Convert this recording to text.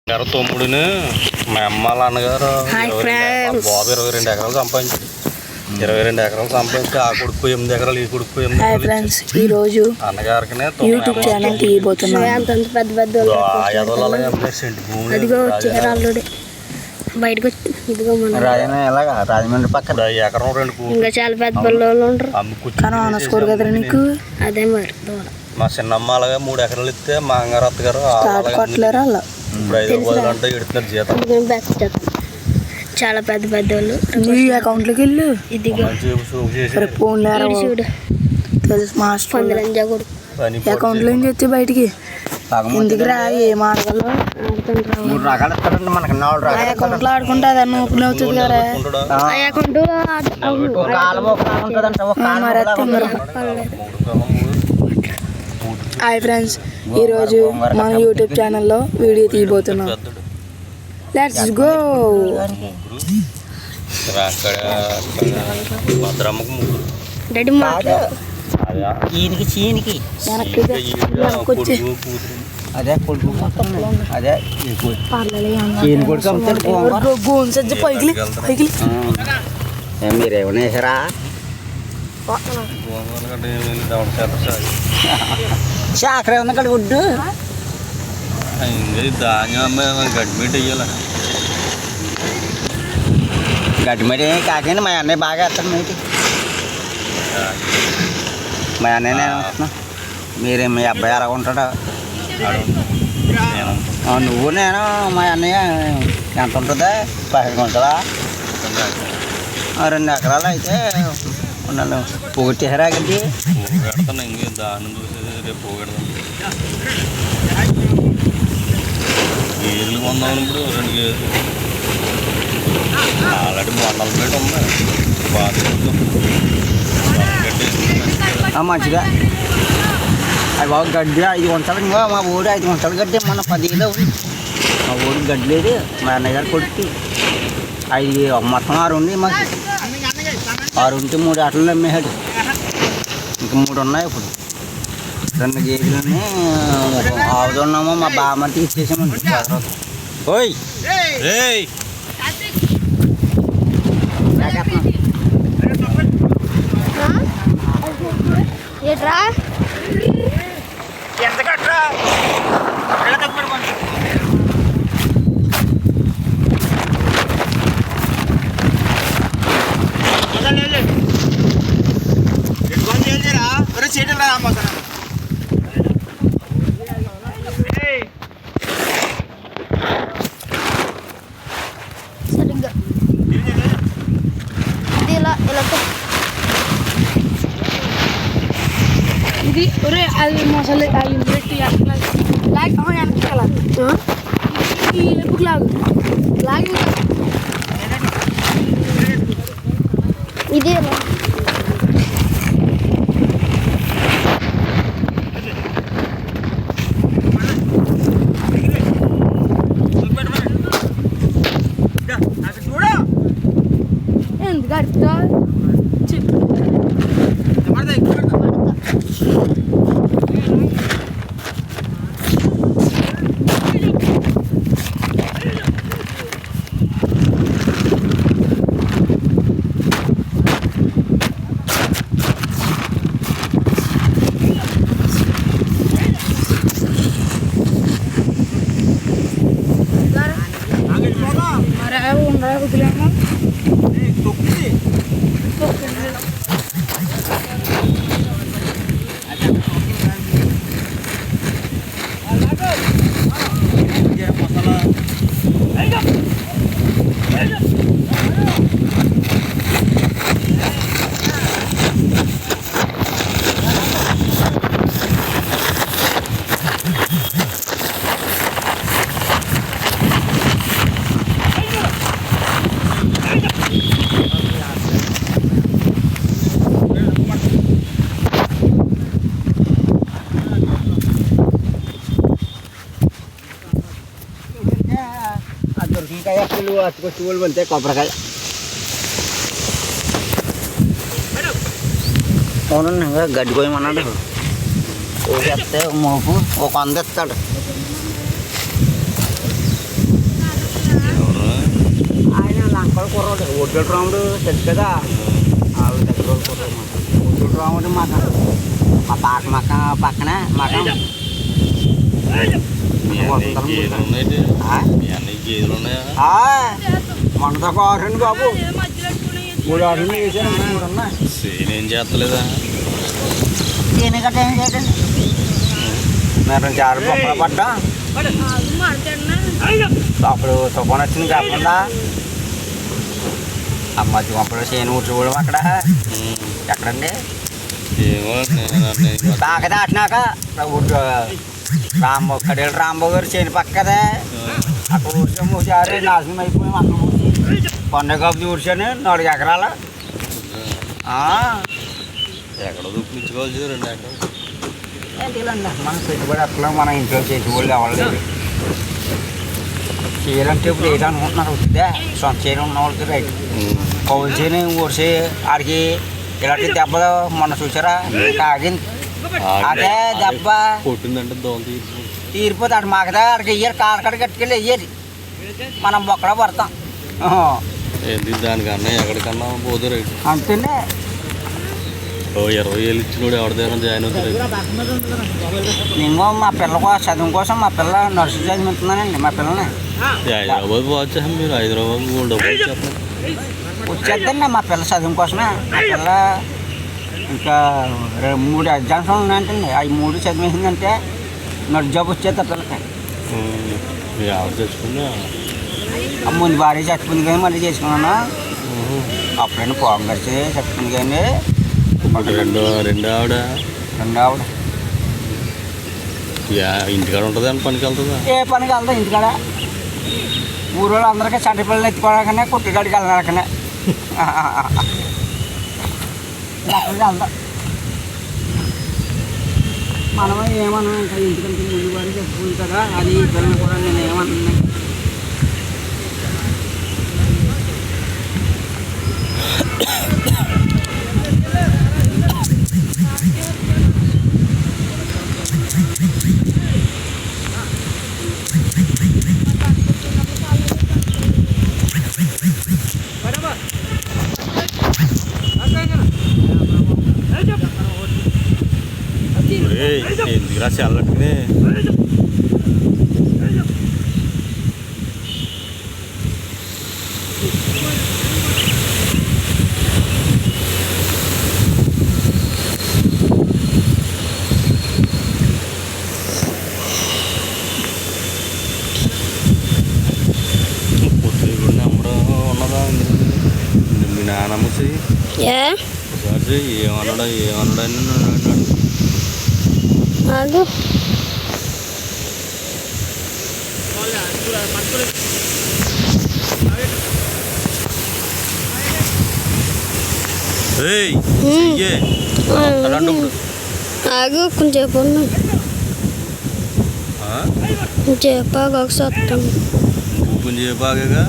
తమ్ముడిని మా అమ్మ నాన్నగారు బాబు 22 ఎకరాలు సంపాదించారు. 22 ఎకరాలు సంపాదించి ఆ కొడుకు 8 ఎకరాలు, ఈ కొడుకు 8 ఎకరాలు. ఈ రోజు అన్నగారికి యూట్యూబ్ ఛానల్ తీయబోతున్నాం. బయటకు రాజమండ్రి పక్కన ఎకరం 2 ఇంకా చాలా పెద్ద పిల్లలు ఉంటారు. అనుకోరు కదా నీకు. అదే మరి మా చిన్నమ్మ అలాగే 3 ఎకరాలు ఇస్తే మా అంగారు అత్తగారు కొట్టలేరు అలా. ఇప్పుడు 5 గంట ఎడుతున్నారు జీతం. చాలా పెద్ద పెద్ద వాళ్ళు నీ అకౌంట్లోకి వెళ్ళు. ఇదిగో ఫోన్ చూడు తెలుసు మాస్టర్ అకౌంట్లో ఏం చేస్తే బయటికి ఎందుకు రా ఏం ఆడగలరు. 3 రకాలు ఇస్తాడండి మనకి. 4 రకాలు అకౌంట్లో ఆడుకుంటే అదన్నీ ఓపెన్ అవుతుంది కదా. హాయ్ ఫ్రెండ్స్, ఈరోజు మన యూట్యూబ్ ఛానల్లో వీడియో తీయబోతున్నాం. Let's go. ఈయనకి చీనికి అదే కొడుకు అదే మీరేమన్నా వేసారా? శాఖరే ఉంది ఇక్కడ గుడ్డు ధాన్యం గడ్మిట్ వెయ్యాలి. గడ్డిమడి కాకండి మా అన్నయ్య బాగా వేస్తాడు. మీటి మా అన్నయ్య వస్తున్నా. మీరే మీ అబ్బాయి ఎలా ఉంటాడు? నువ్వు నేను మా అన్నయ్య ఎంత ఉంటుందా? 15 ఉంటుందా? 2 ఎకరాలు అయితే ఉన్నాను. పోగొట్టేసారా గడ్డి? పోగెడతాను. ఇంకే దాన్ని చూసేది రేపు పోగెడతాను. గేదెలు కొందామని ఇప్పుడు 2 గేదెలు ఆల్రెడీ 300 మీట ఉంది. మంచిగా అది బాబు గడ్డి 5 గుంటలు. ఇంకా మా ఊరు 5 గుంటలు గడ్డి. మొన్న 10 మా ఊరికి గడ్డి లేదు. మా అన్నయ్య గారు కొడుకు 5 మొత్తం 6 ఉంది. మాకు 6 ఉంటే 3 ఆటలు అమ్మేసాడు. ఇంకా 3 ఉన్నాయి. ఇప్పుడు 2 గేదెలని ఆవుతున్నామో మా బామ్మ తీసేసామండి. ఓయ్ ఏట్రా ఎంత కట్టరా? సరిగ్గా ఇది ఇలా ఇలా ఇది ఒరే అది మసాలా లాగి ఇది ఎందుకు అడుగుతా చెప్పు. ఉండరా వదిలేమో దొరికికాయ పూలు అతుకొచ్చి పూలు వెళ్తే కొబ్బరికాయ అవునండి. ఇంకా గడ్డి కోయమన్నాడు. ఓ చెప్తే మోపు ఒక 100 ఇస్తాడు. పొద్దుల రాముడు తెలుసు కదా వాళ్ళు దగ్గర పొద్దుల రాముడు మాకు మా పాక మక్క పక్కన మాకు గేదెలు ఉన్నాయి మీ అన్నయ్య గేదెలు ఉన్నాయా మొన్నతో ఆరండి బాబు 3 ఆరుని వేసాను 3 ఉన్నాయి సేన్ ఏం చేస్తలేదా దేని గట్ట ఏం చేయటండి నేను చారు పప్పుల పడ్డా అప్పుడు తుఫాన్ వచ్చింది కాకుండా ఆ మధ్య పంపలో చేను ఊడ్చుకోవడం అక్కడ ఎక్కడండి ఏమో దాకా దాటినాక కడేలు రాంబాబు గారు చేను పక్క కదా అక్కడ ఊడ్చాము చారు నాశనం అయిపోయాము అక్కడ ఊడ్చి పండుగ ఊడ్చాను 4 ఎకరాలు ఎక్కడ దుప్పించుకోవాల్సి 2 ఎకరాలు ఏంటిలండి మనం పెట్టుబడి అట్లా మన ఇంట్లో చేసేవాళ్ళు ఎవరు చేయాలంటే ఇప్పుడు ఏదో అనుకుంటున్నారు వచ్చిందే సొంత చేయడం ఉన్న వాళ్ళకి రైట్ కౌలు చేయని ఊరిసి ఆడికి ఇలాంటి దెబ్బ మొన్న చూసారా ఆగింది అదే దెబ్బ కొట్టిందంటే దోమ తీరిపోతే ఆడు మాకదా ఆడికి వెయ్యాలి కాడకాడ కట్టుకెళ్ళి వెయ్యాలి మనం బొక్కలో పడతాం ఏంటి దానికన్నా ఎక్కడికన్నా పోతే రైట్ అంతేనే 20,000 ఇచ్చినోడు ఎవరి దగ్గర జాయిన్ అవుతారు నేను మా పిల్ల చదువు కోసం మా పిల్ల నర్సు చదివిస్తున్నానండి మా పిల్లని హైదరాబాద్ పోవచ్చా మీరు హైదరాబాద్ డబ్బులు చెప్పండి వచ్చేద్దండి మా పిల్ల చదువు కోసమే మా పిల్ల ఇంకా 3 ఎగ్జామ్స్ ఉన్నాయంటండి అవి 3 చదివేసిందంటే నర్సు జాబ్ వచ్చేది పిల్లకి ఎవరు తెచ్చుకున్నా ముందు భార్య చచ్చిపోయింది కానీ మళ్ళీ చేసుకున్నాను అప్పుడైనా పోగం ఖర్చు చచ్చిపోయింది కానీ రెండో ఆవిడ ఇంటికాడ ఉంటుంది అని పనికి వెళ్తుందా ఏ పనికి వెళ్తా ఇంటికాడ ఊరు అందరికీ చంటి పిల్లలు ఎత్తుకోవడానికనే కుట్టికాడికి వెళ్ళడానికనే వెళ్తా మనం ఏమన్నా ఇంకా ఇంటికంటే ముందు వారి చెప్పుకుంది కదా అది పిల్లలు కూడా నేను ఏమన్నా ఎందుకు రాసి వెళ్ళట్టుకునే ఉన్నదా మీ నాన్నమ్మ ఏమన్నాడా ఆగు ఆగు కొంచెం కొంచెం ఒకసారి కొంచెం బాగా